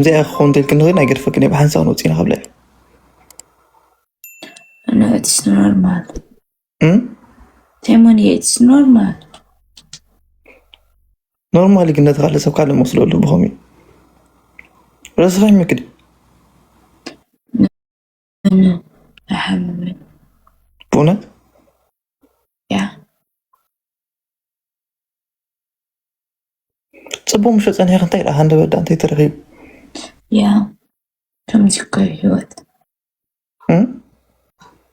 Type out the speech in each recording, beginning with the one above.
زي أخون تلك النغير ناقر فكني بحنسا ونوتينا قبل No, it's normal. Timony, it's normal. نورمال كنا تغلى سوكا المصلو اللي بهمي بس غير مكدي أنا أحمل بونا يا تصبو مش أنا هيك نطير هند بدأ أنت ترغيب يا كم ذكر هيوت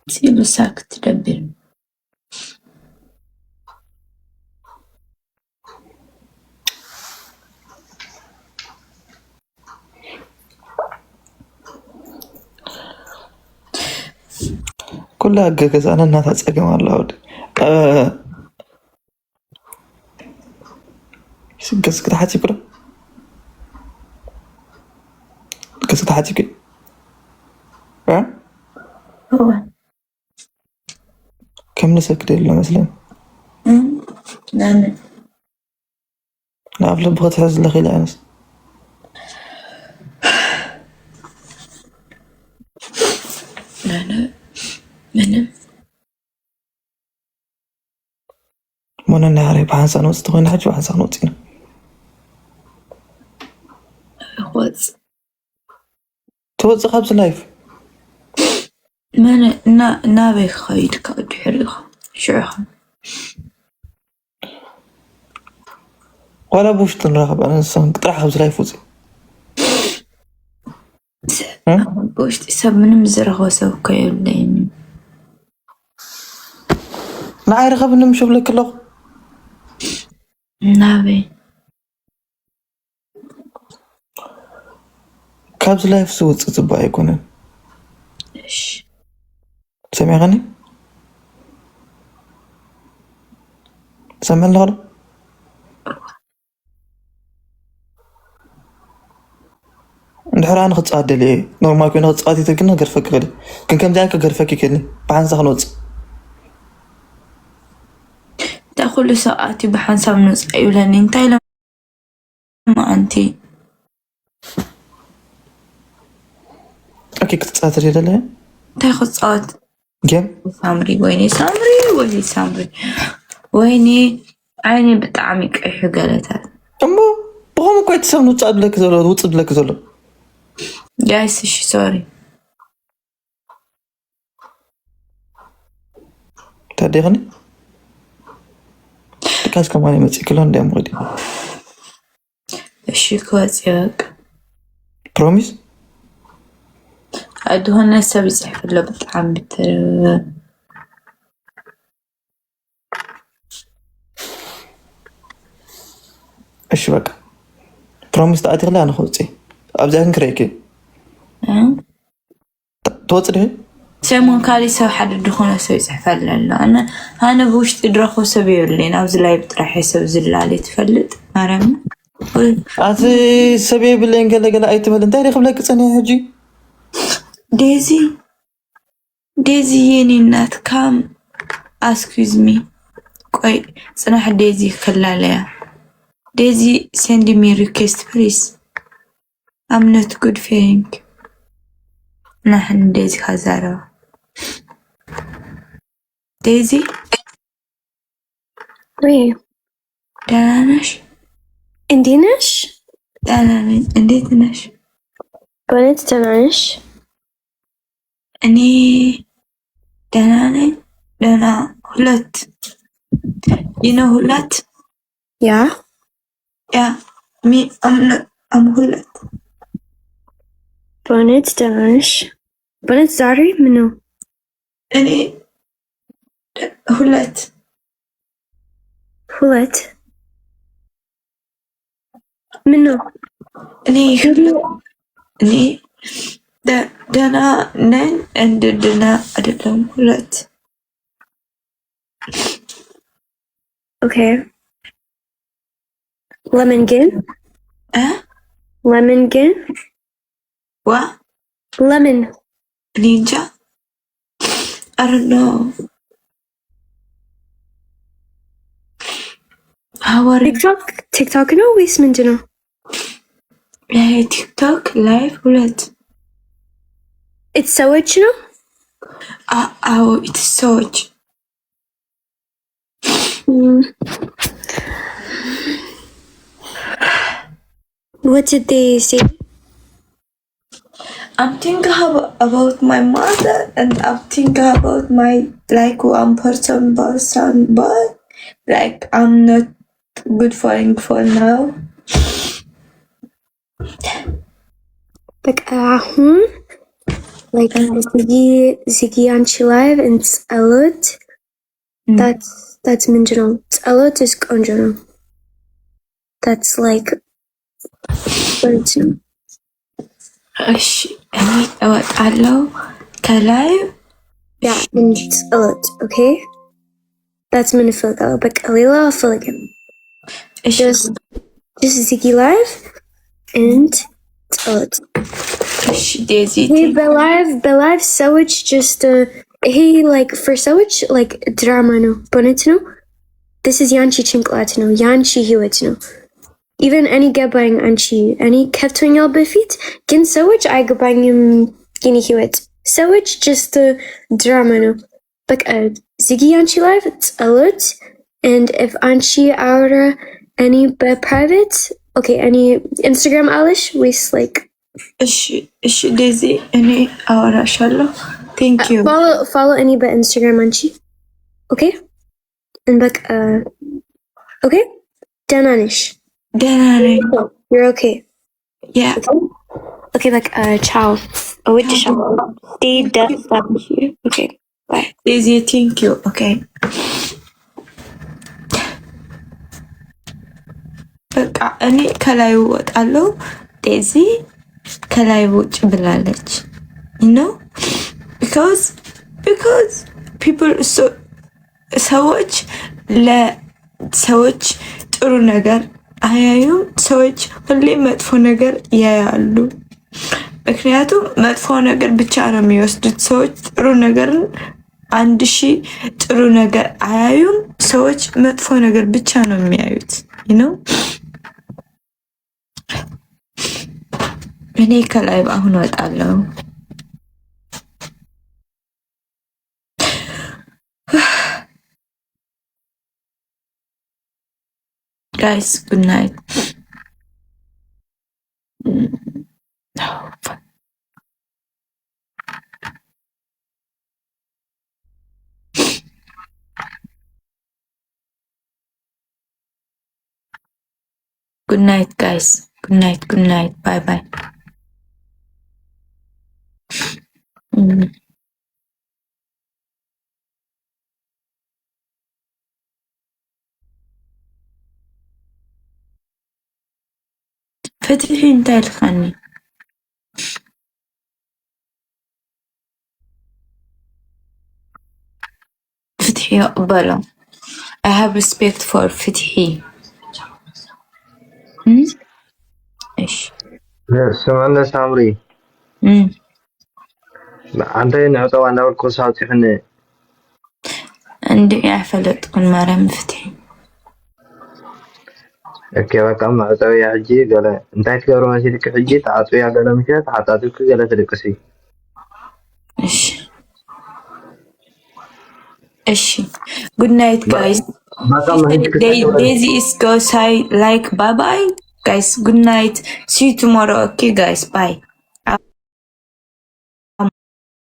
سيلو ساكت تدبر كلها جاكس أنا الناس أتسقم على الأود قص كده حاتي كده قص كده حاتي كده هو كم نسك كده مثلا لا لا أفلا بغت حز لغي لعنس لا منم مونا نعري بحنسا نوتي تغينا حاجة بحنسا نوتينا أخوات توزق خبز لايف ما نابي خيد كاد حريخ شعخ ولا بوش تنراقب أنا نسان قطرح خبز لايف وزي بوش تسب من مزرغ وسوك يولين نعي رغب إنه مشوف لك اللغ نابي خبز لايف سوت تبا يكونن إيش سمع غني سمع اللغة ندحر أنا خد لي نورمال كنا خد صعدي تلقنا قرفك غلي كم ذاك قرفك كني بعنسا خنوت تأخذ ساعاتي بحنسب نص أيولاني انتي لما أنتي أكيد كنت صادري لله تاخذ ساعات جيم سامري ويني عيني بتعمق إيش قالتها أما بقوم كويت سام نتصعد لك زلو وتصد لك زلو جايس إيش سوري تاديغني تكاس كمان يمسي كلون دي أمغدي إيش كواتيك بروميس أدوهن نسا بيصحف اللي بتعم بتر إيش بقى بروميس تأتي غلا أنا خوتي أبزاك نكريكي توصله سيمون كالي سو حد دخونا سو يصحف الله أنا بوش تدرخو سبيو اللي ناوز لاي بتراح يسو زلالي تفلت مرمي أتي سبيب اللي انقل أي تمل انتهي لي خبلك سنة هجي ديزي يني نات كام اسكوز مي كوي صراحة ديزي خلا ليا ديزي send me request please I'm not good feeling نحن ديزي خزارة ديزي وي دانش اندينش دانش انديتنش بنت تنعش اني دانا هلت you know هلت yeah me I'm هلت بنت تنعش بنت زاري منو اني هلت هلت منو اني دانا نين and دانا أدلهم هلت okay Lemon What? Lemon Ninja? I don't know. How are you? TikTok no ويس من جنو ቲክቶክ ላይቭ 2 It's ሰዎች ነው? አዎ it's ሰዎች What did they say? I'm thinking about my mother and I'm thinking about my like one person but like I'm not good for now. በቃ አሁን like ዝጊ አንቺ live and ጸሎት that's ምንድነው? ጸሎት is ቆንጆ ነው. That's like እሺ እኔ እወጣለሁ ከላይ yeah and ጸሎት okay that's ምን እፈልጋለሁ በቃ ሌላ አልፈልግም. just ዝጊ live and ጸሎት. እሺ ዴዚ በላይቭ ሰዎች just ይሄ like for ሰዎች like ድራማ ነው በእውነት ነው. this is ያንቺ ጭንቅላት ነው ያንቺ ህይወት ነው. even እኔ ገባኝ አንቺ እኔ ከብቶኛል በፊት ግን ሰዎች አይገባኝም የኔ ህይወት ሰዎች just ድራማ ነው. በቃ ዝጊ አንቺ live ጸሎት and if አንቺ አውራ እኔ በፕራይቬት okay እኔ ኢንስታግራም አለሽ ወይስ like እሺ ዴዚ እኔ አወራሻለሁ. thank you follow እኔ በኢንስታግራም አንቺ okay and በቃ okay ደህና ነሽ? ደህና ነኝ. you're okay? yeah okay በቃ ciao እወድሻለሁ. stay deaf okay bye ዴዚ thank you okay በቃ እኔ ከላይ እወጣለሁ. ዴዚ ከላይ ውጭ ብላለች you know because people ሰዎች ለሰዎች ጥሩ ነገር አያዩም. ሰዎች ሁሌ መጥፎ ነገር ያያሉ. ምክንያቱም መጥፎ ነገር ብቻ ነው የሚወስዱት. ሰዎች ጥሩ ነገርን 1000 ጥሩ ነገር አያዩም. ሰዎች መጥፎ ነገር ብቻ ነው የሚያዩት you know እኔ ከላይ አሁን እወጣለሁ. guys good night. good night guys. good night bye bye. فتحي انتهى الخاني. فتحي اقبله. I have respect for فتحي. ايش سمعنا سامري عندي نعطوا أنا والكوسة تخني عندي عفلت كل مرة مفتحي كيف كم عطوا يا حجي قال أنت تقرأ ما شيء حجي تعطوا يا قال مشى تعطوا قال تركسي إيش good night guys. Daisy is go say like bye bye guys. good night see you tomorrow okay guys bye.